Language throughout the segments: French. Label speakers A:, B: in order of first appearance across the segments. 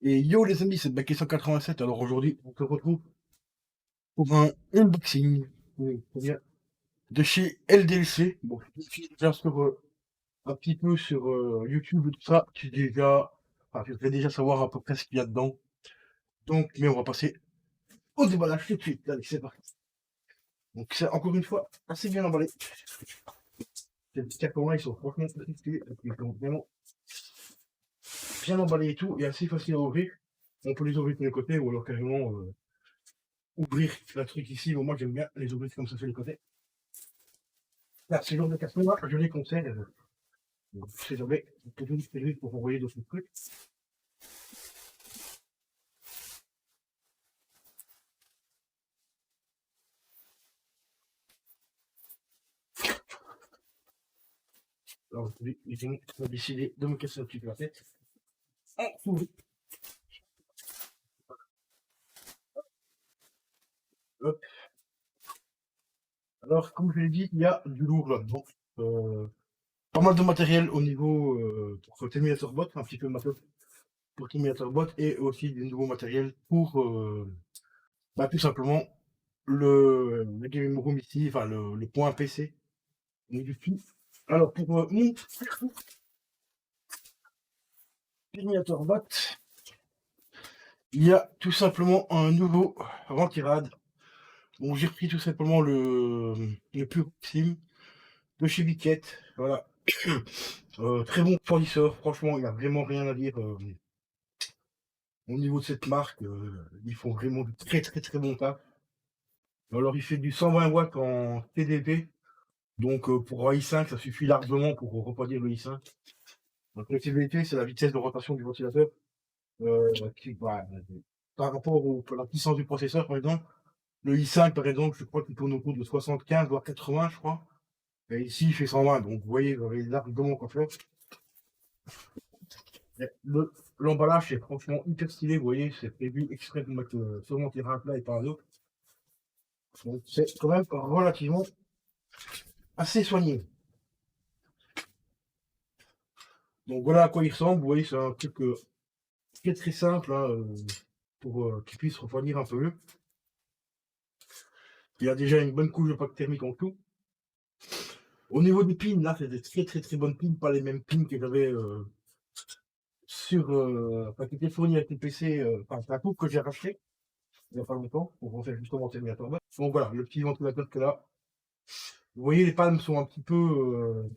A: Et yo les amis, c'est Baké 187. Alors aujourd'hui, on se retrouve pour un unboxing de chez LDLC. Bon, je suis déjà sur un petit peu sur YouTube et tout ça. Je devrais déjà savoir à peu près ce qu'il y a dedans. Donc, mais on va passer au déballage tout de suite. Allez, c'est parti. Donc, c'est encore une fois assez bien emballé. Ces petits cartons-là, ils sont franchement très stylés. Ils sont vraiment bien emballés et tout, et assez facile à ouvrir. On peut les ouvrir de les côtés ou alors carrément ouvrir la truc ici. Bon, moi, j'aime bien les ouvrir comme ça sur les côtés. Là, ce genre de carton-là, je les conserve. C'est jamais toujours disponible pour envoyer d'autres trucs. Alors, les amis ont décidé de me casser un petit peu la tête. On s'ouvre. Hop. Alors, comme je l'ai dit, il y a du lourd là-dedans. Pas mal de matériel au niveau pour Terminator Bot, un petit peu matos pour Terminator Bot, et aussi du nouveau matériel pour tout simplement le gaming room ici, enfin le point PC. Donc, du tout. Alors, pour mon Terminator Bot, il y a tout simplement un nouveau ventirad. Bon, j'ai repris tout simplement le plus Sim de chez Biquette. Voilà. Très bon fournisseur, franchement, il n'y a vraiment rien à dire au niveau de cette marque. Ils font vraiment du très bon taf. Alors, il fait du 120 watts en TDP. Donc, pour un i5, ça suffit largement pour refroidir le i5. Donc, le TDP, c'est la vitesse de rotation du ventilateur. Voilà, par rapport à la puissance du processeur, par exemple. Le i5, par exemple, je crois qu'il tourne autour de 75, voire 80, je crois. Et ici, il fait 120. Donc, vous voyez, vous avez largement quoi faire. L'emballage, c'est franchement hyper stylé. Vous voyez, c'est prévu exprès pour mettre seulement tes reins plat et pas un autre. Donc, c'est quand même relativement assez soigné. Donc, voilà à quoi il ressemble. Vous voyez, c'est un truc très simple hein, pour qu'il puisse refroidir un peu mieux. Il y a déjà une bonne couche de pâte thermique en tout. Au niveau des pins, là, c'est des très bonnes pins, pas les mêmes pins que j'avais qui étaient fournis avec le PC, enfin, c'est un couple que j'ai racheté il n'y a pas longtemps pour refaire justement Terminator Bot. Donc voilà, le petit ventilateur que là. Vous voyez, les palmes sont un petit peu.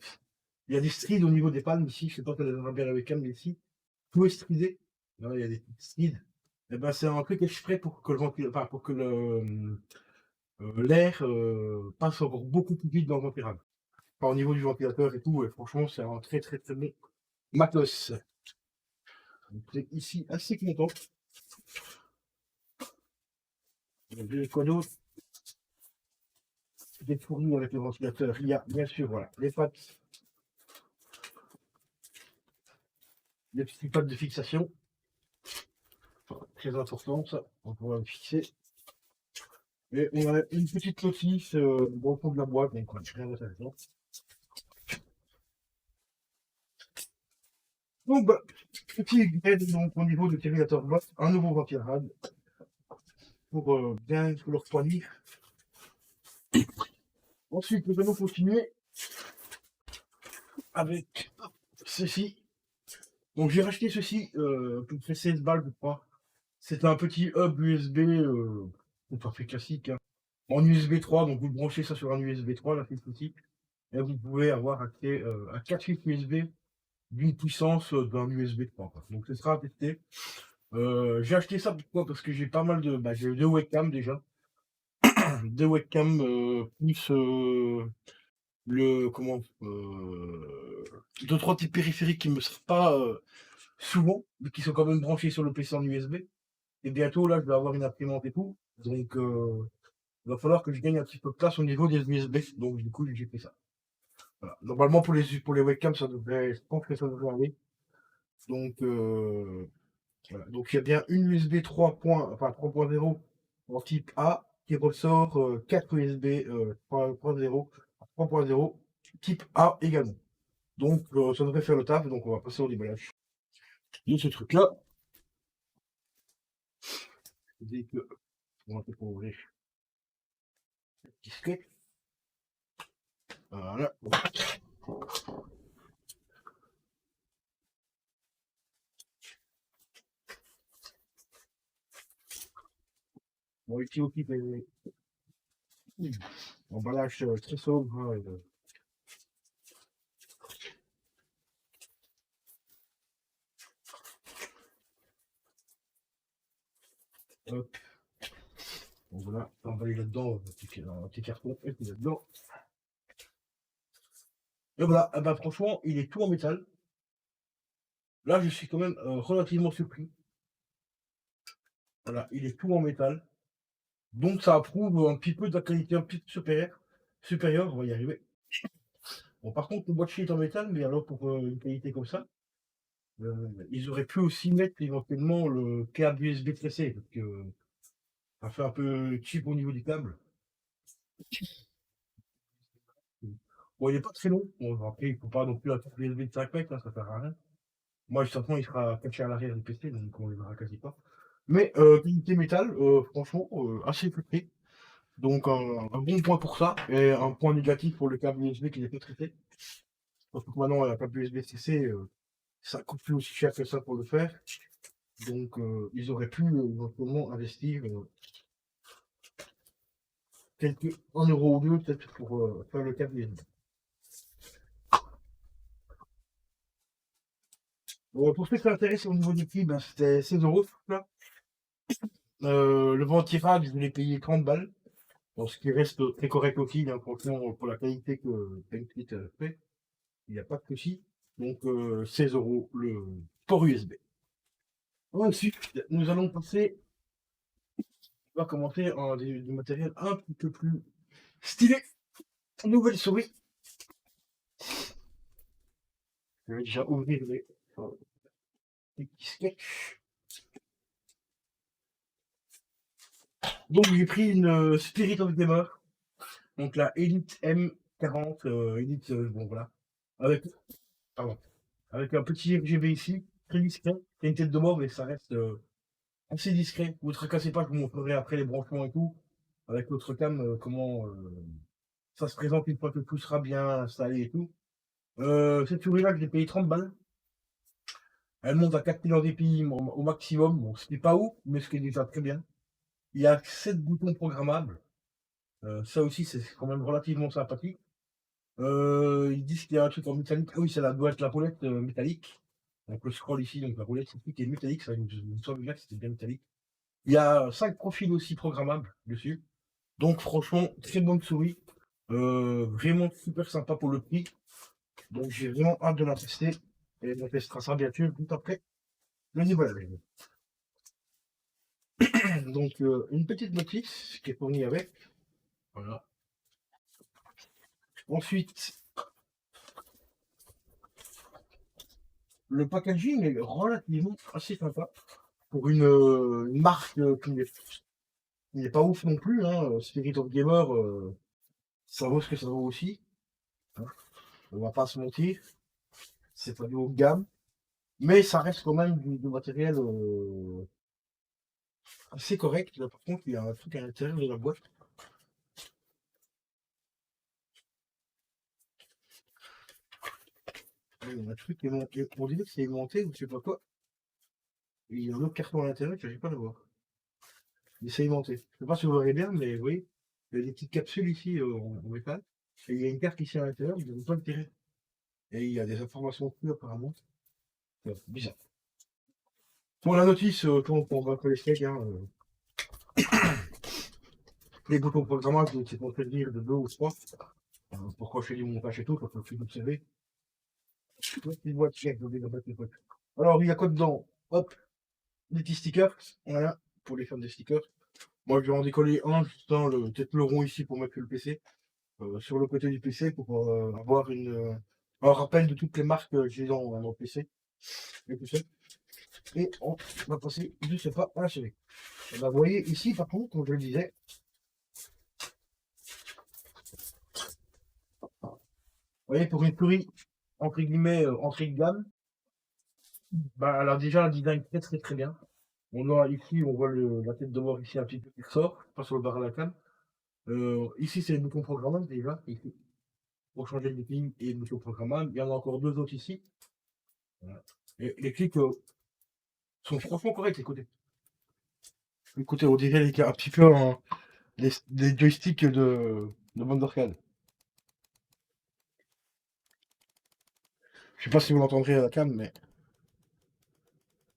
A: Il y a des strides au niveau des palmes ici, je sais pas si elle va bien avec elle, mais ici, tout est stridé. Là, il y a des petites strides. Et ben, c'est un truc exprès pour que enfin, pour que l'air passe encore beaucoup plus vite dans le ventilateur. Enfin, au niveau du ventilateur et tout, ouais, franchement, c'est un très bon matos. Donc, c'est ici assez content. Donc, les codos d'être fournis avec le ventilateur. Il y a bien sûr voilà, les pattes, les petits pattes de fixation. Enfin, très important ça, on pourra le fixer. Et on a une petite notice dans le fond de la boîte, donc rien d'intéressant. Donc bah, petit upgrade donc, au niveau de Terminator Bot, un nouveau ventilade pour bien le refroidir. Ensuite, nous allons continuer avec ceci. Donc j'ai racheté ceci pour 16 balles, je crois. C'est un petit hub USB, tout à fait classique, hein, en USB 3. Donc vous branchez ça sur un USB 3, là c'est ceci, et vous pouvez avoir accès à 4 fils USB d'une puissance d'un USB 3. Quoi. Donc ce sera à tester. J'ai acheté ça pourquoi? Parce que j'ai pas mal de. J'ai deux webcams déjà. Deux webcams plus le comment deux trois petits périphériques qui me servent pas souvent, mais qui sont quand même branchés sur le PC en USB. Et bientôt là je vais avoir une imprimante et tout. Donc il va falloir que je gagne un petit peu de place au niveau des USB. Donc du coup j'ai fait ça. Voilà. Normalement pour les webcams ça devrait. Je pense que ça devrait aller. Donc voilà. Donc il y a bien une USB 3.0 en type A qui ressort 4 USB 3.0 3.0 type A également. Donc ça devrait faire le taf, donc on va passer au déballage de ce truc là. dès que on va pour ouvrir le disquette. Voilà. Bon, ici aussi, emballage très sobre. Hein, hop. Donc voilà, emballé là-dedans, un petit carton, et puis là-dedans. Et voilà, ah bah, franchement, il est tout en métal. Là, je suis quand même relativement surpris. Voilà, il est tout en métal. Donc ça prouve un petit peu de la qualité un petit peu supérieure, on va y arriver. Bon, par contre, le boîtier est en métal, mais alors pour une qualité comme ça, ils auraient pu aussi mettre éventuellement le câble USB tressé, parce que ça fait un peu cheap au niveau du câble. Bon, il est pas très long. Bon, après, il faut pas non plus un câble USB de 5 mètres, hein, ça sert à rien. Moi, de toute façon, il sera caché à l'arrière du PC, donc on ne le verra quasi pas. Mais qualité métal, franchement, assez fluctué. Donc un bon point pour ça, et un point négatif pour le câble USB qui n'est pas traité. Parce que maintenant, la câble USB-C, ça coûte plus aussi cher que ça pour le faire. Donc ils auraient pu éventuellement investir quelques 1 € ou 2 peut-être pour faire le câble USB. Bon, pour ceux qui s'intéressent au niveau du prix, ben, c'était 16 € là. Le ventirad, je l'ai payé 30 balles. Bon, ce qui reste très correct aussi, hein, franchement, pour la qualité que Pentlit fait, il n'y a pas de souci. Donc 16 € le port USB. Ensuite, nous allons passer, on va commencer en du matériel un petit peu plus stylé. Nouvelle souris. Je vais déjà ouvrir les petits sketchs. Donc j'ai pris une Spirit of Gamer. Donc la Elite M40. Elite, bon voilà. Avec, pardon, avec un petit RGB ici, très discret. C'est une tête de mort, mais ça reste assez discret. Vous ne tracassez pas, je vous montrerai après les branchements et tout. Avec l'autre cam, comment ça se présente une fois que tout sera bien installé et tout. Cette souris-là, je l'ai payé 30 balles. Elle monte à 4000 en dpi au maximum. Bon, ce n'est pas ouf, mais ce qui est déjà très bien. Il y a 7 boutons programmables. Ça aussi, c'est quand même relativement sympathique. Ils disent qu'il y a un truc en métallique. Ah oui, ça doit être la roulette métallique. Donc le scroll ici, donc la roulette, c'est qui est métallique. Ça, il me semble bien que c'était bien métallique. Il y a 5 profils aussi programmables dessus. Donc franchement, très bonne souris. Vraiment super sympa pour le prix. Donc j'ai vraiment hâte de la tester. Et on testera ça bien sûr tout après le niveau de la règle. Donc une petite notice qui est fournie avec. Voilà. Ensuite, le packaging est relativement assez sympa pour une marque qui n'est pas ouf non plus. Hein. Spirit of Gamer, ça vaut ce que ça vaut aussi. Hein. On va pas se mentir. C'est pas du haut de gamme. Mais ça reste quand même du matériel assez correct. Là, par contre, il y a un truc à l'intérieur de la boîte. Il y a un truc qui est monté. On dirait que c'est aimanté ou je sais pas quoi. Et il y a un autre carton à l'intérieur que j'arrive pas à voir. Il est aimanté. Je sais pas si vous verrez bien, mais vous voyez, il y a des petites capsules ici en métal. Et il y a une carte ici à l'intérieur, vous n'avez pas le tirer. Et il y a des informations dessus apparemment. Bizarre. Pour la notice, quand on va faire les steaks, hein, les boutons programmables, c'est pour te dire de 2 ou 3. Pourquoi je fais du montage et tout, quand tu observer. Alors, il y a quoi dedans? Hop, des petits stickers. Voilà, pour les fans des stickers. Moi, je vais en décoller un, juste peut-être le rond ici pour mettre le PC. Sur le côté du PC pour avoir un rappel de toutes les marques que j'ai dans le PC. Et on va passer de ce pas à la série. Et ben, vous voyez ici, par contre, comme je le disais, vous voyez, pour une souris, entre guillemets, entrée de gamme, bah, elle a déjà un design très très très bien. On a ici, on voit la tête de mort ici un petit peu qui ressort, pas sur le bar à la cam. Ici, c'est le bouton programmable déjà, ici, pour changer de ligne et le bouton programmable. Il y en a encore deux autres ici. Voilà. Et les clics sont franchement corrects, écoutez. Écoutez, on dirait un petit peu des joysticks de bande d'arcade. Je sais pas si vous l'entendrez à la cam, mais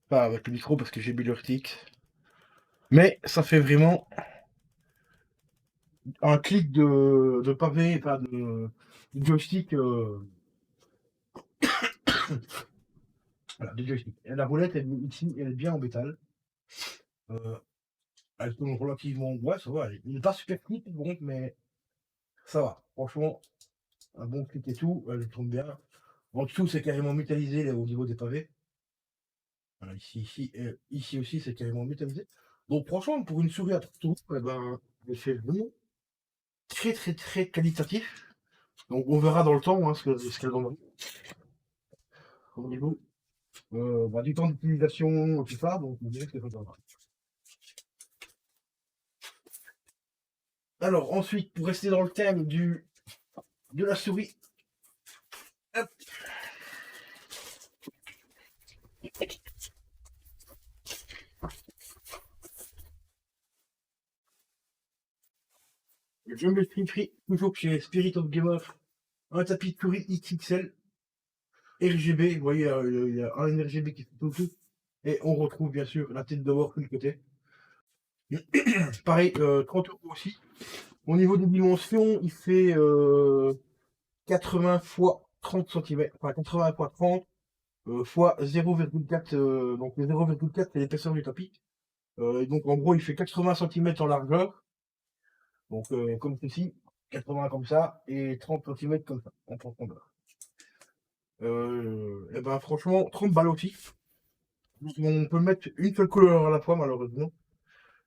A: pas avec le micro parce que j'ai mis le RTX. Mais ça fait vraiment un clic de pavé, enfin de joystick. Voilà, de joystick. Et la roulette, ici, elle est bien en métal. Euh, Elle tourne relativement. Ouais, ça va. Il n'est pas super clic, par contre, mais ça va. Franchement, un bon clic et tout. Elle tourne bien. En dessous, c'est carrément métallisé là, au niveau des pavés. Voilà, ici aussi, c'est carrément métallisé. Donc, franchement, pour une souris à 30 euros, eh ben, c'est vraiment très, très, très qualitatif. Donc, on verra dans le temps ce qu'elle donne au niveau du temps d'utilisation, tout ça. Donc, on dirait que c'est pas mal. Alors, ensuite, pour rester dans le thème de la souris, hop, je me suis pris toujours chez Spirit of Gamer un tapis de souris XXL RGB. Vous voyez, il y a un RGB qui fait tout, tout. Et on retrouve bien sûr la tête de mort sur le côté. Pareil, 30 euros aussi. Au niveau des dimensions, il fait 80 fois 30 cm, enfin 80 fois 30 fois 0,4. Donc le 0,4 c'est l'épaisseur du tapis. Et donc en gros, il fait 80 cm en largeur. Donc comme ceci, 80 comme ça, et 30 cm comme ça, en profondeur. Et ben franchement, 30 balles aussi. On peut mettre une seule couleur à la fois, malheureusement.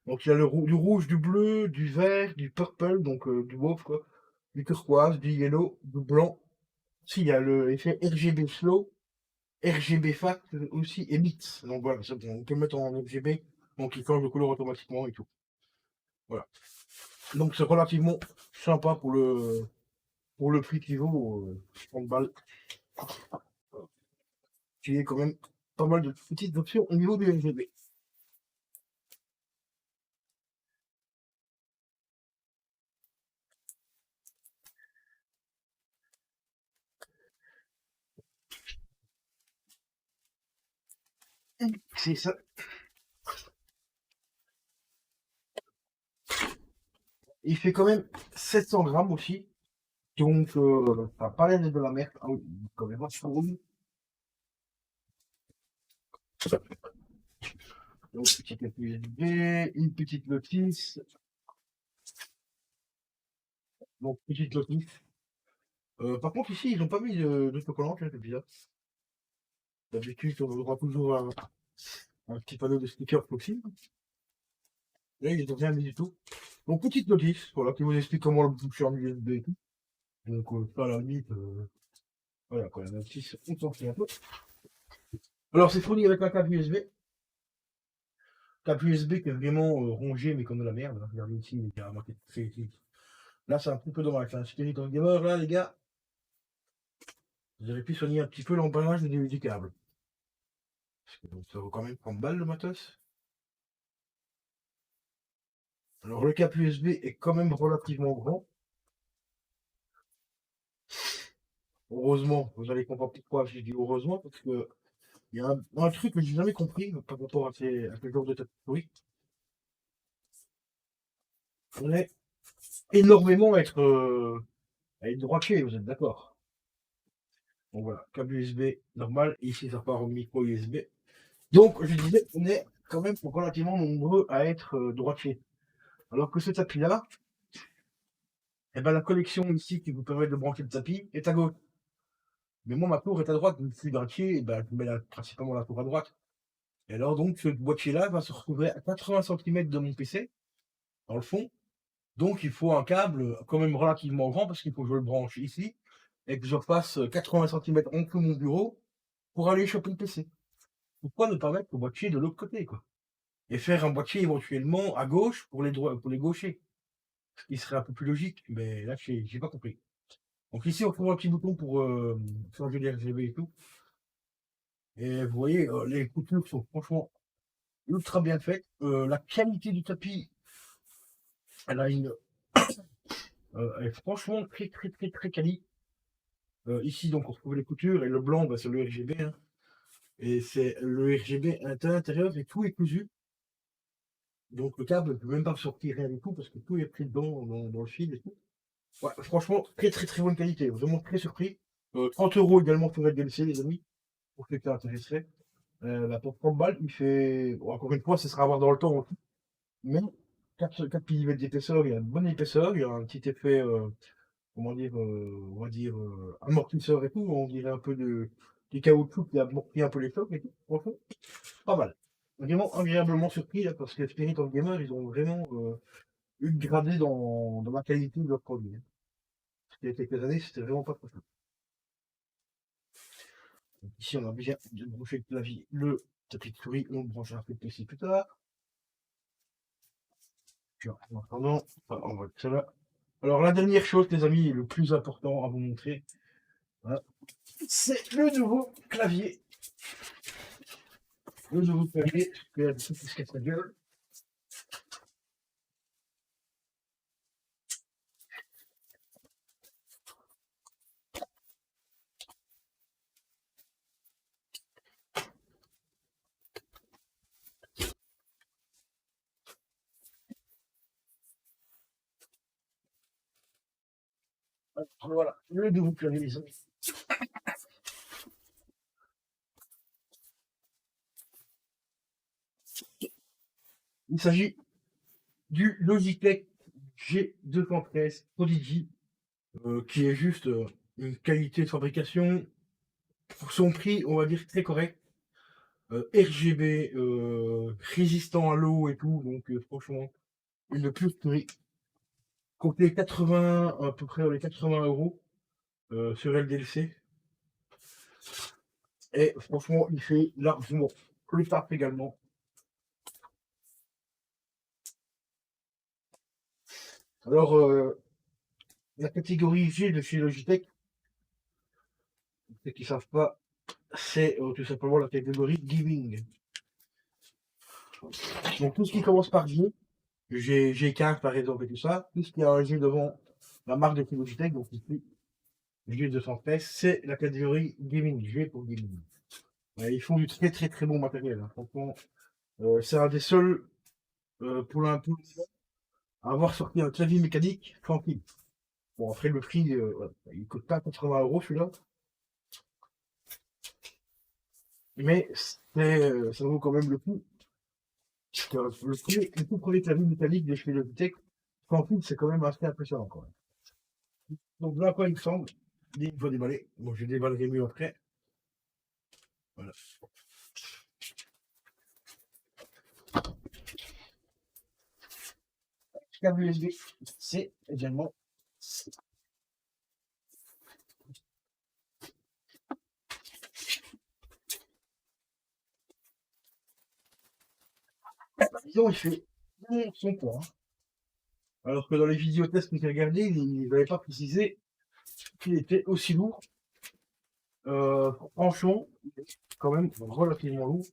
A: Donc il y a du rouge, du bleu, du vert, du purple, donc du mauve quoi, du turquoise, du yellow, du blanc. Si, il y a l'effet RGB slow, RGB fat aussi et mix. Donc voilà, on peut le mettre en RGB, donc il change de couleur automatiquement et tout. Voilà. Donc c'est relativement sympa pour le prix qu'il vaut, 30 balles. Il y a quand même pas mal de petites options au niveau du RGB. C'est ça. Il fait quand même 700 grammes aussi. Donc, ça a pas l'air d'être de la merde. Ah oui, quand même vachement gros. Donc, petite carte USB, une petite notice. Donc, petite notice. Par contre, ici, ils n'ont pas mis d'autocollant, c'est bizarre. D'habitude, on aura toujours un petit panneau de sticker possible. Là, ils n'ont rien mis du tout. Donc, petite notice, voilà, qui vous explique comment le boucher en USB et tout. Donc, ça, à la limite, voilà, quoi, la notice, on s'en fout un peu. Alors, c'est fourni avec un câble USB. Câble USB qui est vraiment rongé, mais comme de la merde. Hein. Regardez ici, il y a marqué là, c'est un petit peu dommage. Hein. Spirit of Gamer, là, les gars, vous auriez pu soigner un petit peu l'emballage du câble. Parce que ça vaut quand même 30 balles le matos. Alors, le câble USB est quand même relativement grand. Heureusement, vous allez comprendre pourquoi j'ai dit heureusement, parce que il y a un truc que j'ai jamais compris par rapport à ce genre de théorie. Il faudrait énormément à être droitier, vous êtes d'accord? Donc voilà, câble USB normal, ici ça part au micro USB. Donc je disais, on est quand même relativement nombreux à être droitier. Alors que ce tapis-là, eh ben, la connexion ici qui vous permet de brancher le tapis est à gauche. Mais moi, ma tour est à droite, donc je suis droitier, et ben, je mets principalement la tour à droite. Et alors donc, ce boîtier-là va se retrouver à 80 cm de mon PC, dans le fond. Donc il faut un câble quand même relativement grand, parce qu'il faut que je le branche ici, et que je repasse 80 cm en dessous de mon bureau pour aller choper le PC. Pourquoi ne pas mettre le boîtier de l'autre côté, quoi? et faire un boîtier éventuellement à gauche pour les gauchers. Ce qui serait un peu plus logique, mais là, j'ai pas compris. Donc ici, on trouve un petit bouton pour changer les RGB et tout. Et vous voyez, les coutures sont franchement ultra bien faites. La qualité du tapis, elle a une, elle est franchement très très très très quali. Ici, donc, on retrouve les coutures et le blanc, bah, c'est le RGB, hein. Et c'est le RGB à l'intérieur et tout est cousu. Donc le câble ne peut même pas sortir rien du tout parce que tout est pris dedans dans le fil et tout. Ouais, franchement, très très très bonne qualité, vraiment très surpris. 30 € également sur LDLC, les amis, pour ceux que ça intéresserait. Bah, pour 30 balles, il fait, bon, encore une fois, ce sera à voir dans le temps aussi, mais 4 millimètres d'épaisseur, il y a une bonne épaisseur, il y a un petit effet, comment dire, on va dire, amortisseur et tout, on dirait un peu du caoutchouc qui amortit un peu les chocs et tout. Franchement, pas mal. Vraiment agréablement surpris là, parce que Spirit of Gamer, ils ont vraiment upgradé dans la qualité de leurs produits, hein. Parce qu'il y a quelques années, c'était vraiment pas possible. Donc ici, on a bien de brancher le clavier, le tapis de souris, on le branchera un peu plus tard. Puis en attendant, enfin, on va ça là. Alors la dernière chose, les amis, et le plus important à vous montrer, voilà, c'est le nouveau clavier. Le nouveau clavier, qui a tout qui se casse la gueule. Voilà, le nouveau clavier, les amis. Il s'agit du Logitech G213 Prodigy, qui est juste une qualité de fabrication pour son prix, on va dire très correct. RGB, résistant à l'eau et tout, donc franchement, une pure tuerie. Comptez 80, à peu près dans les 80 € sur LDLC. Et franchement, il fait largement le taf également. Alors, la catégorie G de chez Logitech, pour ceux qui ne savent pas, c'est tout simplement la catégorie gaming. Donc tout ce qui commence par G15 par exemple et tout ça, tout ce qui a un G devant la marque de chez Logitech, donc ici, G213, c'est la catégorie gaming, G pour gaming. Ils font du très très très bon matériel, hein. Franchement, c'est un des seuls pour l'instant à avoir sorti un clavier mécanique tranquille. Bon, après le prix, voilà, il coûte pas 80 € celui-là, mais ça vaut quand même le coup. Le tout premier clavier métallique de chez Logitech, tranquille, c'est quand même assez impressionnant quand même. Donc là, quoi, il me semble, il faut déballer. Bon, je déballerai mieux après. Voilà. Câble USB, c'est également. Disons, il fait son poids, hein. Alors que dans les vidéos tests que j'ai regardé, ils n'avaient pas précisé qu'il était aussi lourd. Franchement, quand même relativement lourd.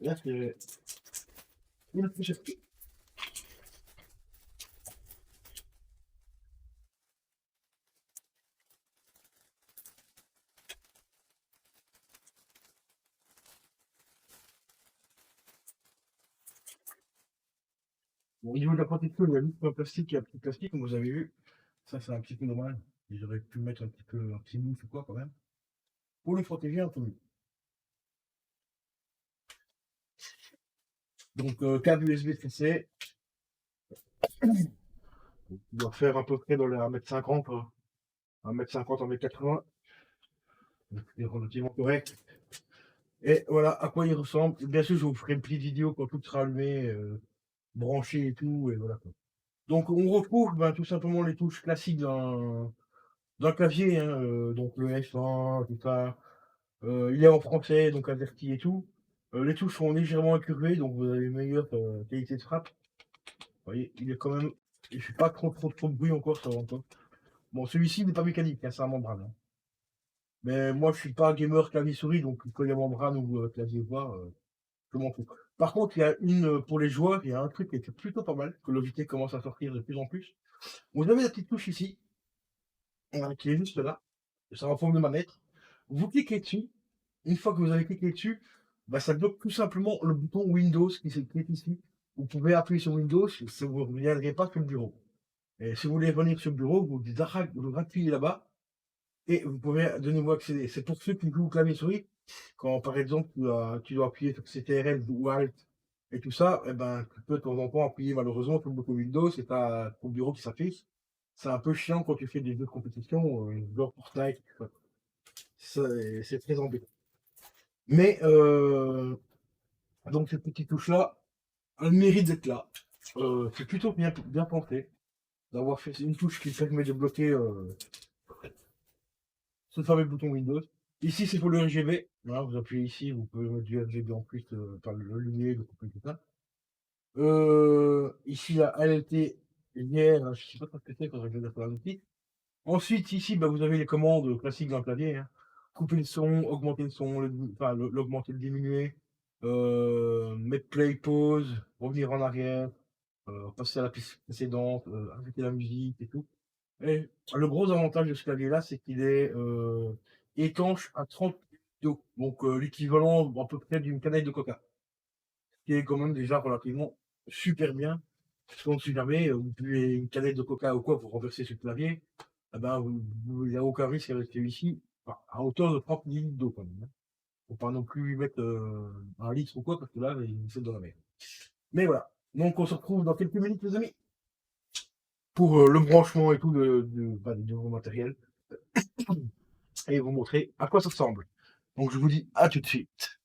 A: Là, c'est une plus cher. Bon, au niveau de la protection, il y a juste un plastique et un petit plastique, comme vous avez vu. Ça, c'est un petit peu normal. J'aurais pu mettre un petit peu un petit mousse ou quoi quand même. Pour le protéger un peu mieux. Donc, câble USB C, il doit faire à peu près dans les 1,50 m, 1,50 m, 1,80 m. C'est relativement correct. Et voilà à quoi il ressemble. Bien sûr, je vous ferai une petite vidéo quand tout sera allumé, branché et tout, et voilà quoi. Donc on retrouve ben, tout simplement les touches classiques d'un clavier, hein, donc le F1, tout ça. Il est en français, donc averti et tout. Les touches sont légèrement incurvées, donc vous avez une meilleure qualité de frappe. Vous voyez, il est quand même. Il fait pas trop de bruit encore, ça va encore. Bon, celui-ci n'est pas mécanique, hein, c'est un membrane, hein. Mais moi, je suis pas gamer clavier-souris, donc quand il y a membrane ou clavier voix, je m'en fous. Par contre, il y a une, pour les joueurs, il y a un truc qui était plutôt pas mal, que Logitech commence à sortir de plus en plus. Vous avez la petite touche ici, qui est juste là. C'est en forme de manette. Vous cliquez dessus. Une fois que vous avez cliqué dessus, bah, ça bloque tout simplement le bouton Windows qui est ici. Vous pouvez appuyer sur Windows, ça vous ne reviendrez pas sur le bureau. Et si vous voulez revenir sur le bureau, vous appuyez là-bas et vous pouvez de nouveau accéder. C'est pour ceux qui jouent au clavier souris. Quand par exemple tu dois appuyer sur CTRL ou Alt et tout ça, eh ben, tu peux de temps en temps appuyer malheureusement sur le bouton Windows et tu as ton bureau qui s'affiche. C'est un peu chiant quand tu fais des jeux de compétition, genre Fortnite. C'est très embêtant. Mais donc cette petite touche-là, elle mérite d'être là. C'est plutôt bien pensé d'avoir fait une touche qui permet de bloquer ce fameux bouton Windows. Ici, c'est pour le RGB. Voilà, vous appuyez ici, vous pouvez mettre du RGB en plus, par le lumière, le couper, tout ça. Ici, la LLT hier, je sais pas trop ce que c'est quand je regarde sur l'outil. Ensuite, ici, bah, vous avez les commandes classiques d'un clavier, hein. Couper le son, augmenter le son, enfin, l'augmenter, le diminuer, mettre play, pause, revenir en arrière, passer à la piste précédente, arrêter la musique et tout. Et le gros avantage de ce clavier-là, c'est qu'il est étanche à 30 d'eau, donc l'équivalent à peu près d'une canette de coca, ce qui est quand même déjà relativement super bien. Parce qu'on ne sait jamais, vous buvez une canette de coca ou quoi, vous renversez sur le clavier, eh ben, il n'y a aucun risque avec celui-ci, enfin, à hauteur de 30 millilitres d'eau quand même, hein. Faut pas non plus lui mettre 1 litre ou quoi, parce que là, il saute dans la mer. Mais voilà. Donc on se retrouve dans quelques minutes, les amis, pour le branchement et tout bah, de nouveau matériel, et vous montrer à quoi ça ressemble. Donc je vous dis à tout de suite.